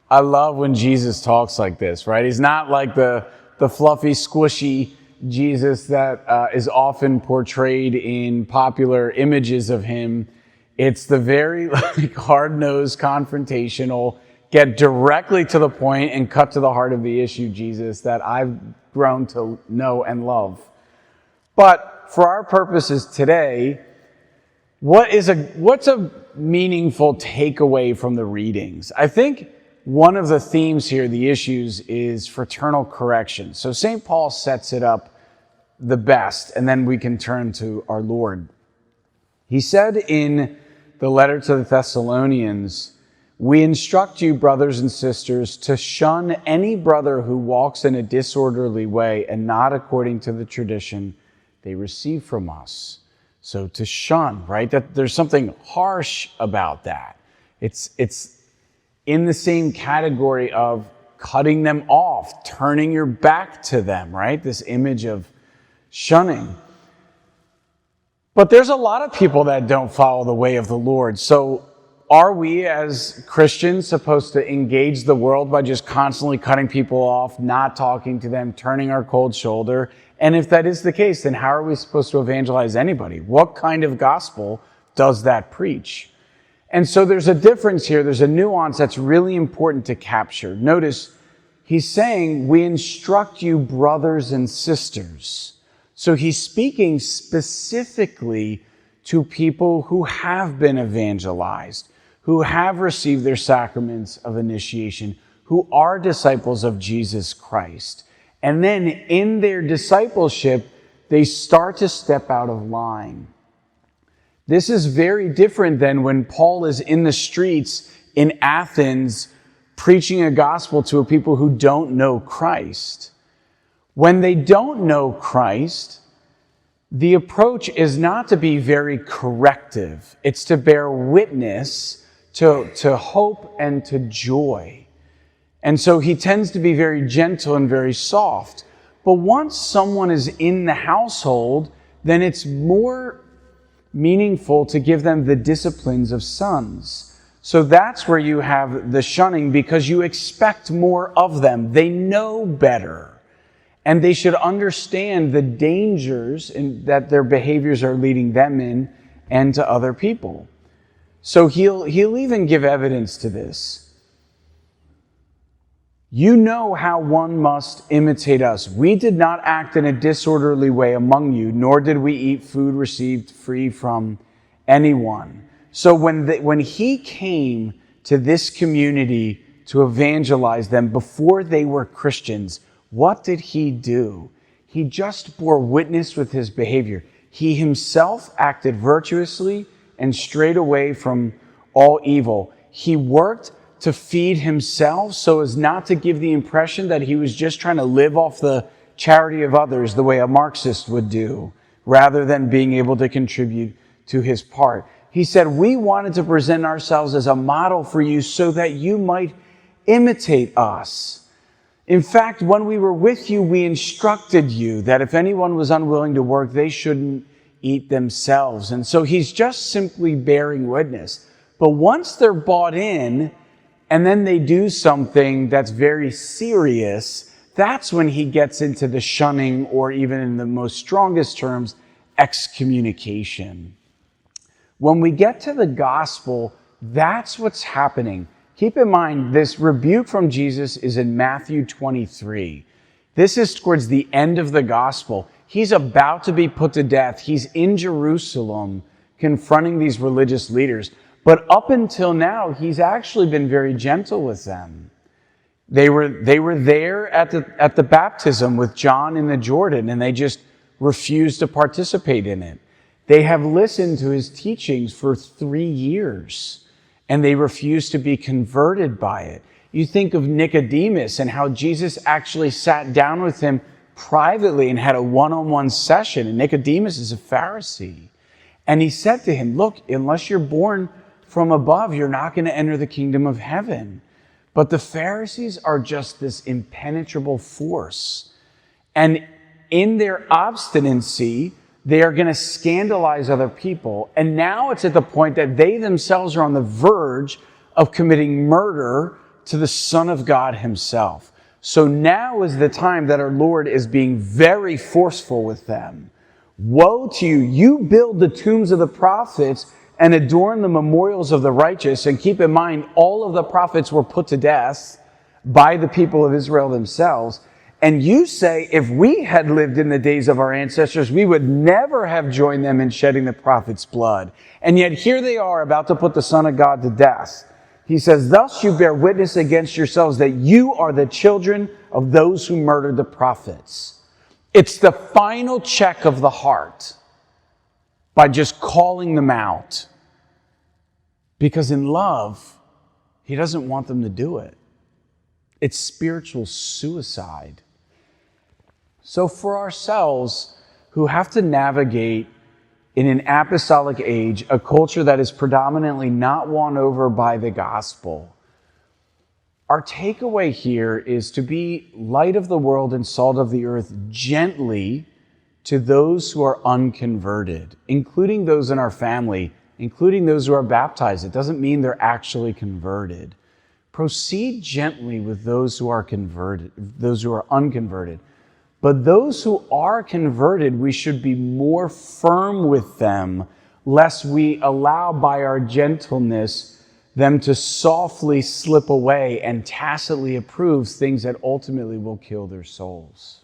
I love when Jesus talks like this, right? He's not like the fluffy, squishy Jesus that is often portrayed in popular images of him. It's the very hard-nosed, confrontational, get directly to the point and cut to the heart of the issue Jesus that I've grown to know and love. But for our purposes today, what's a meaningful takeaway from the readings? I think one of the themes here, the issues, is fraternal correction. So St. Paul sets it up the best, and then we can turn to our Lord. He said in the letter to the Thessalonians, "We instruct you, brothers and sisters, to shun any brother who walks in a disorderly way and not according to the tradition they receive from us." So to shun, right? That there's something harsh about that. It's in the same category of cutting them off, turning your back to them, right? This image of shunning. But there's a lot of people that don't follow the way of the Lord. So are we as Christians supposed to engage the world by just constantly cutting people off, not talking to them, turning our cold shoulder? And if that is the case, then how are we supposed to evangelize anybody? What kind of gospel does that preach? And so there's a difference here. There's a nuance that's really important to capture. Notice he's saying, we instruct you, brothers and sisters. So he's speaking specifically to people who have been evangelized, who have received their sacraments of initiation, who are disciples of Jesus Christ. And then in their discipleship, they start to step out of line. This is very different than when Paul is in the streets in Athens preaching a gospel to a people who don't know Christ. When they don't know Christ, the approach is not to be very corrective. It's to bear witness to hope and to joy. And so he tends to be very gentle and very soft. But once someone is in the household, then it's more meaningful to give them the disciplines of sons. So that's where you have the shunning, because you expect more of them. They know better. And they should understand the dangers that their behaviors are leading them in and to other people. So he'll even give evidence to this. You know how one must imitate us. We did not act in a disorderly way among you, nor did we eat food received free from anyone. So when he came to this community to evangelize them before they were Christians, what did he do? He just bore witness with his behavior. He himself acted virtuously and strayed away from all evil. He worked to feed himself so as not to give the impression that he was just trying to live off the charity of others the way a Marxist would do, rather than being able to contribute to his part. He said, we wanted to present ourselves as a model for you so that you might imitate us. In fact, when we were with you, we instructed you that if anyone was unwilling to work, they shouldn't eat themselves. And so he's just simply bearing witness. But once they're bought in, and then they do something that's very serious, that's when he gets into the shunning, or even in the most strongest terms, excommunication. When we get to the gospel, that's what's happening. Keep in mind, this rebuke from Jesus is in Matthew 23. This is towards the end of the gospel. He's about to be put to death. He's in Jerusalem confronting these religious leaders. But up until now, he's actually been very gentle with them. They were there at the baptism with John in the Jordan, and they just refused to participate in it. They have listened to his teachings for 3 years, and they refused to be converted by it. You think of Nicodemus and how Jesus actually sat down with him privately and had a one-on-one session. And Nicodemus is a Pharisee. And he said to him, look, unless you're born from above, you're not going to enter the kingdom of heaven. But the Pharisees are just this impenetrable force. And in their obstinacy, they are going to scandalize other people. And now it's at the point that they themselves are on the verge of committing murder to the Son of God himself. So now is the time that our Lord is being very forceful with them. Woe to you! You build the tombs of the prophets and adorn the memorials of the righteous. And keep in mind, all of the prophets were put to death by the people of Israel themselves. And you say, if we had lived in the days of our ancestors, we would never have joined them in shedding the prophet's blood. And yet here they are about to put the Son of God to death. He says, thus you bear witness against yourselves that you are the children of those who murdered the prophets. It's the final check of the heart by just calling them out. Because in love, he doesn't want them to do it. It's spiritual suicide. So for ourselves, who have to navigate in an apostolic age, a culture that is predominantly not won over by the gospel, our takeaway here is to be light of the world and salt of the earth gently to those who are unconverted, including those in our family, including those who are baptized. It doesn't mean they're actually converted. Proceed gently with those who are converted, those who are unconverted. But those who are converted, we should be more firm with them, lest we allow by our gentleness them to softly slip away and tacitly approve things that ultimately will kill their souls.